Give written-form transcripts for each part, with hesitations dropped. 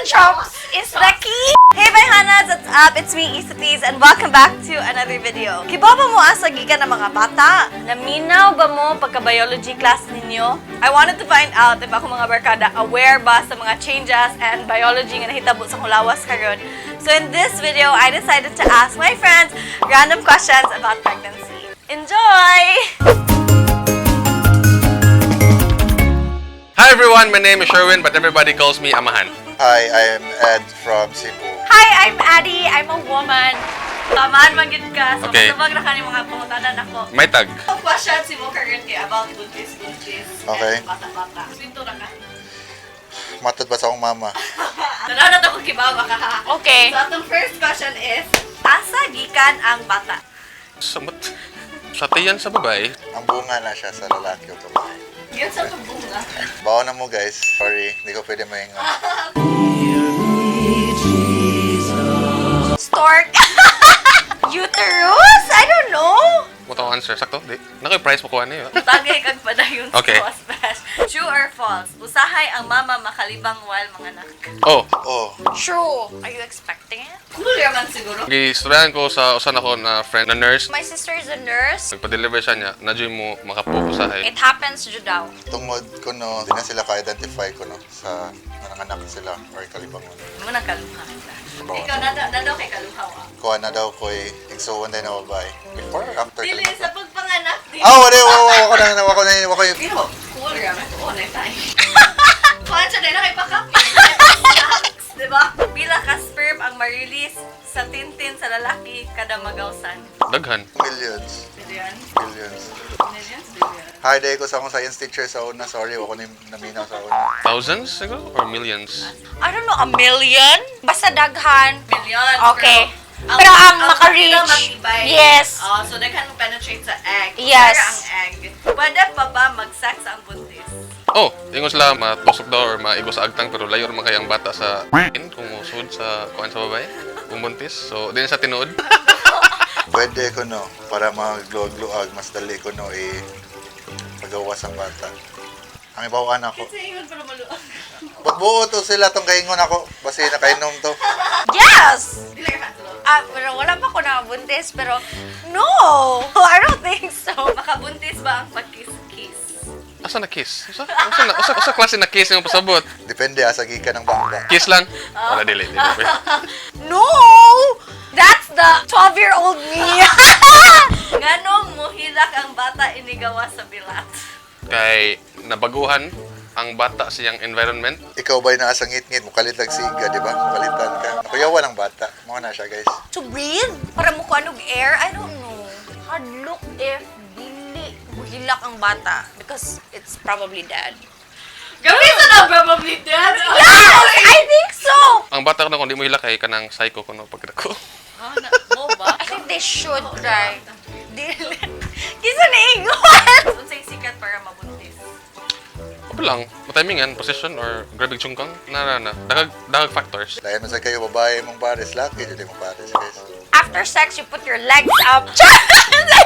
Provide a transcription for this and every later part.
Chops is the key! Hey Bayhana, what's up? It's me, Issaplease, and welcome back to another video. Kibawa mo asa gikan ng mga bata? Naminaw ba mo pagka-biology class ninyo? I wanted to find out if ako mga barkada aware ba sa mga changes and biology nga nahitabo sa kulawas karon. So in this video, I decided to ask my friends random questions about pregnancy. Enjoy! Hi everyone, my name is Sherwin, but everybody calls me Amahan. Hi, I am Ed from Cebu. Hi, I'm Addie. I'm a woman. Tamaan magid ka. So, Okay. kasabag na ka ni mga pangutanan ako. May tag. Ang question si mo karon kay about buntis. Okay. And bata-bata. Swinto na ka. Matod ba sa akong mama? Tanaw na to kung kibawa ka ha. Okay. So, atong first question is, asa gikan ang bata? Samot. Sa tiyan sa babae. Ang bunga na siya sa lalaki o babae. Yan sa bunga. Bawa na mo guys. Sorry, hindi ko pwede maingon. Stork? Uterus? I don't know. Mutang answer. Sakto? Di. Nakoy-price mo kuha niyo. Tagay kag padayon Okay. sa wasbash. True or false? Usahay ang mama makalibang wal mga anak. Oh, Oh, True. Are you expecting it? Cool naman siguro. gistoryahan ko sa usan ako na friend na nurse. My sister is a nurse. Nagpa-deliver siya niya. Nadyo mo makapupusahay. It happens to daw. tungod ko no, di na sila ka-identify ko no sa nanganak sila or kalibang mo. Mo nang kaluha kita. Bawa. Ikaw nadaw kay kaluha wa. Kuha na daw ko igsuon din na babae. Before or after Dili kalibang? sa pagpanganak di. Wala, wako na. Pero cool ra man ko na tayo. Kuan siya na kay pakapin. Diba? Pila ka sperm ang ma-release sa tintin sa lalaki kada magawsan. Daghan. Millions. Billion? Billions. Millions? Billion? Hi, day ko sa akong science teacher sa una. Sorry, wako na naminaw sa una. Thousands siguro? Or millions? I don't know, a million? Basta daghan. Million. Okay. Pero ang maka-reach. makibay. Yes. Oh, so daghan mo penetrate sa egg. Yes. Pero ang egg. Pwede pa ba mag-sex ang buntis? Oh, ingon sila matusok daw or maigo sa agtang pero layo naman kaya ang bata sa kung musud sa kuan sa babae. Kung buntis. So, din sa tinuod. Pwede ko no, para magluag-luag, mas dali ko no pagawas ang bata. Ang ibawaan ako. Kasi ingon para maluag. Ba't buo to sila tong kaingon ako? Basi na kainom to. Yes! Dili ka tulog. Pero wala pa ako nakabuntis, pero no! I don't think so. Makabuntis ba ang pag-kiss-kiss? Asa na kiss? Usa klase na kiss yung pasabot. Depende sa gikan ng bangba. Kiss lang. Wala dili. No! That's the 12-year-old me. Nganong muhilak ang bata inigawa sa bilat? Kay nabaguhan ang bata sa iyang environment. Ikaw ba'y nasa ngit-ngit? Mukalit lang siga, di ba? Mukalitan ka. Nakuyawan ang bata. Mga na siya, guys. To breathe? Para mo kuanog air? I don't know. Hard look if dili buhilak ang bata because it's probably dead. Gawin sa na probably dead. Yes! I think so! Ang bata ko na kung di mo hila kay kanang psycho ko no pagdako. Mo ba? I think they should try. Dili. Kisa na ingon! Unsay sikat para mabuntis? Apa lang, matimingan, position or grabe chungkang na. Dagag factors. Dahil man sa kayo, babae mong pares. Lucky, hindi mong pares, guys. After sex, you put your legs up.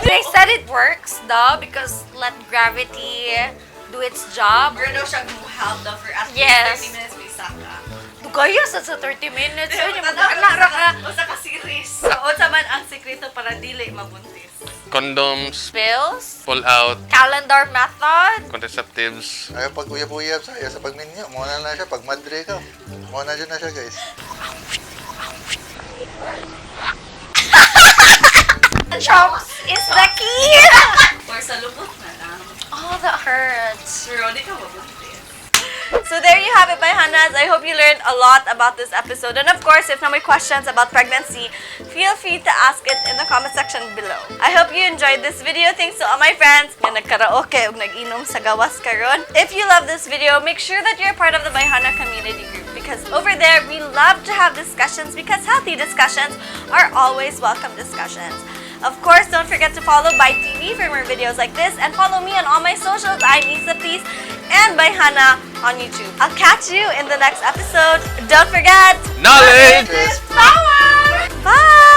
They said it works, though, because let gravity do its job. Pero daw siya help daw for at least Yes. 30 minutes may saka. Tugaya sa 30 minutes. Pero Ay, matanda anak ka. o sa ka-series. So, o man ang sekreto para dili mabuntis. Condoms, Pills, pull out, calendar method. contraceptives. Ayaw pag uyab-uyab sa'yo sa pagminyo. Muna na siya. Pag madre ka. Muna dyan na siya, guys. Chops is the key. Or sa lubot na lang. Oh, that hurts. Pero di ka mabuntis. So there you have it, Bayhanas. I hope you learned a lot about this episode. And of course, if you have any questions about pregnancy, feel free to ask it in the comment section below. I hope you enjoyed this video. Thanks to all my friends nga nagkaraoke ug nag-inom sa gawas karon. If you love this video, make sure that you're part of the Bayhana community group because over there, we love to have discussions because healthy discussions are always welcome discussions. Of course, don't forget to follow By TV for more videos like this and follow me on all my socials. I'm Issaplease and Bayhana on YouTube. I'll catch you in the next episode. Don't forget, Knowledge! Yes. power! Bye!